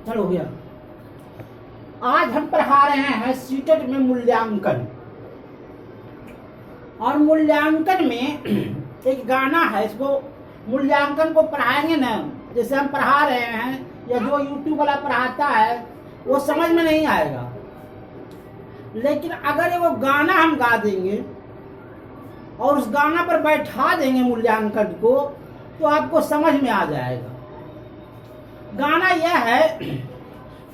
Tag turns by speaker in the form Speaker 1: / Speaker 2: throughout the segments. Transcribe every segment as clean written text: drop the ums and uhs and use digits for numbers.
Speaker 1: चलो भैया, आज हम पढ़ा रहे हैं सीटेट में मूल्यांकन। और मूल्यांकन में एक गाना है, इसको मूल्यांकन को पढ़ाएंगे ना, जैसे हम पढ़ा रहे हैं या जो यूट्यूब वाला पढ़ाता है वो समझ में नहीं आएगा। लेकिन अगर वो गाना हम गा देंगे और उस गाना पर बैठा देंगे मूल्यांकन को, तो आपको समझ में आ जाएगा। गाना यह है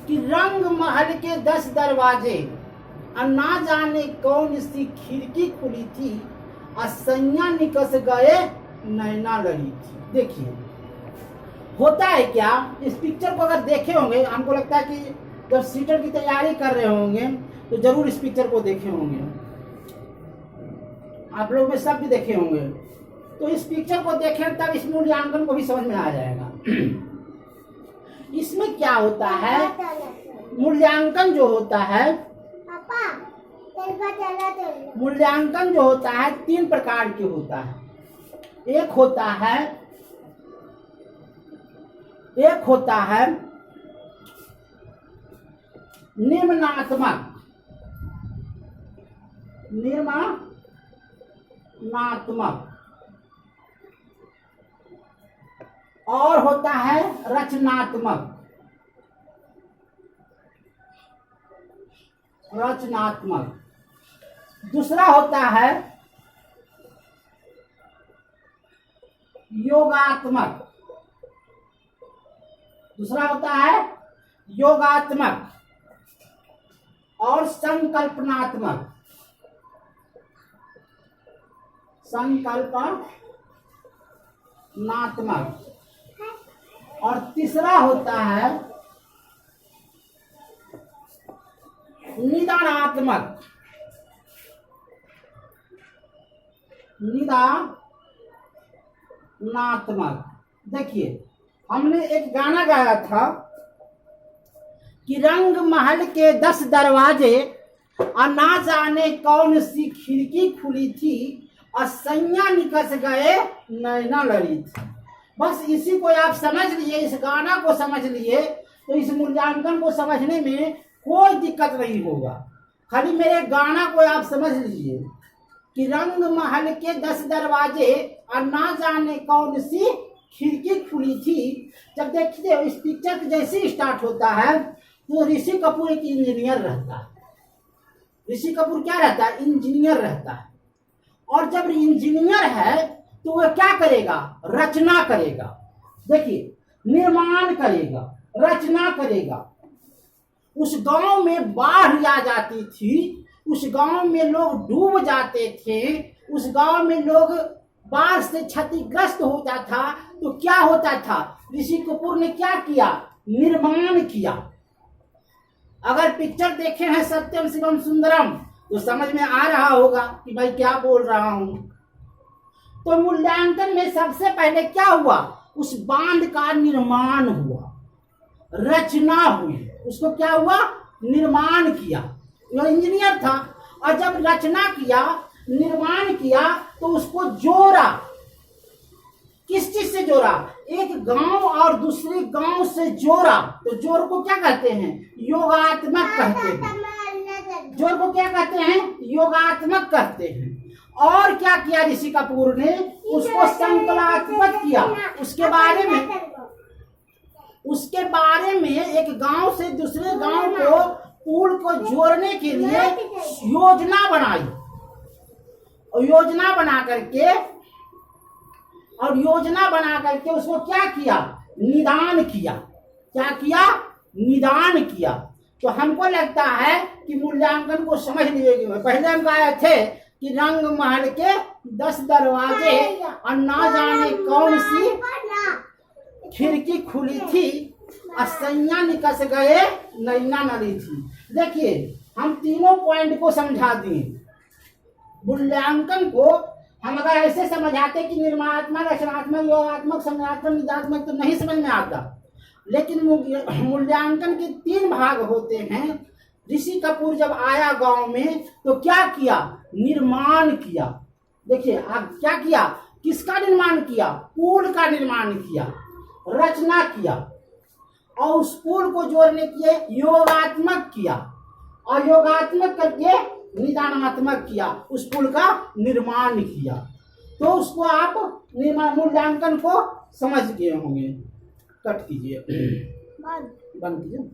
Speaker 1: कि रंग महल के 10 दरवाजे और ना जाने कौन सी खिड़की खुली थी, असैया निकस गए नैना लड़ी थी। देखिए होता है क्या, इस पिक्चर को अगर देखे होंगे, हमको लगता है कि जब सीटर की तैयारी कर रहे होंगे तो जरूर इस पिक्चर को देखे होंगे, आप लोग में सब भी देखे होंगे। तो इस पिक्चर को देखें तब इस मूल्यांकन को भी समझ में आ जाएगा। इसमें क्या होता है, मूल्यांकन जो होता है, मूल्यांकन जो होता है 3 प्रकार के होता है। एक होता है निम्नात्मक, और होता है रचनात्मक। दूसरा होता है योगात्मक। और संकल्पनात्मक। और तीसरा होता है निदानात्मक। देखिए हमने एक गाना गाया था कि रंग महल के 10 दरवाजे और ना जाने कौन सी खिड़की खुली थी, और सैया निकस गए नैना लड़ी थी। बस इसी को आप समझ लिए, इस गाना को समझ लिए, तो इस मूल्यांकन को समझने में कोई दिक्कत नहीं होगा। खाली मेरे गाना को आप समझ लीजिए कि रंग महल के 10 दरवाजे और ना जाने कौन सी खिड़की खुली थी। जब देखिए इस पिक्चर के जैसे स्टार्ट होता है तो ऋषि कपूर एक इंजीनियर रहता है। ऋषि कपूर क्या रहता है, इंजीनियर रहता है। और जब इंजीनियर है तो वह क्या करेगा, रचना करेगा। देखिए निर्माण करेगा, रचना करेगा। उस गांव में बाढ़ आ जाती थी, उस गांव में लोग डूब जाते थे, उस गांव में लोग बाढ़ से क्षतिग्रस्त होता था। तो क्या होता था, ऋषि कपूर ने क्या किया, निर्माण किया। अगर पिक्चर देखे हैं सत्यम शिवम सुंदरम तो समझ में आ रहा होगा कि भाई क्या बोल रहा हूं। तो मूल्यांकन में सबसे पहले क्या हुआ, उस बांध का निर्माण हुआ, रचना हुई। उसको क्या हुआ, निर्माण किया। वह इंजीनियर था, और जब रचना किया, निर्माण किया, तो उसको जोड़ा। किस चीज से जोड़ा, एक गांव और दूसरे गांव से जोड़ा। तो जोड़ को क्या कहते हैं, योगात्मक कहते हैं। जोड़ को क्या कहते हैं, योगात्मक कहते हैं। और क्या किया ऋषि कपूर ने, उसको संकलात्मक किया। उसके बारे में एक गांव से दूसरे गांव को, पुल को जोड़ने के लिए योजना बनाई। और योजना बना करके उसको क्या किया, निदान किया। क्या किया, निदान किया। तो हमको लगता है कि मूल्यांकन को समझ लीजिएगा। पहले हम कहे थे कि रंग महल के 10 दरवाजे और ना जाने कौन सी खिड़की खुली थी, असैया निकस गए नैना लड़ी थी। देखिए हम तीनों पॉइंट को समझा दिए। मूल्यांकन को हम अगर ऐसे समझाते कि निर्माणात्मक, रचनात्मक, योगात्मक, संज्ञानात्मक, निदानात्मक तो नहीं समझ में आता। लेकिन मूल्यांकन के 3 भाग होते हैं। ऋषि कपूर जब आया गांव में तो क्या किया, निर्माण किया। देखिए आप क्या किया, किसका निर्माण किया, पुल का निर्माण किया, रचना किया। और उस पुल को जोड़ने के लिए योगात्मक किया और योगात्मक करके निदानात्मक किया, उस पुल का निर्माण किया। तो उसको आप मूल्यांकन को समझ गए होंगे। कट कीजिए, बंद कीजिए।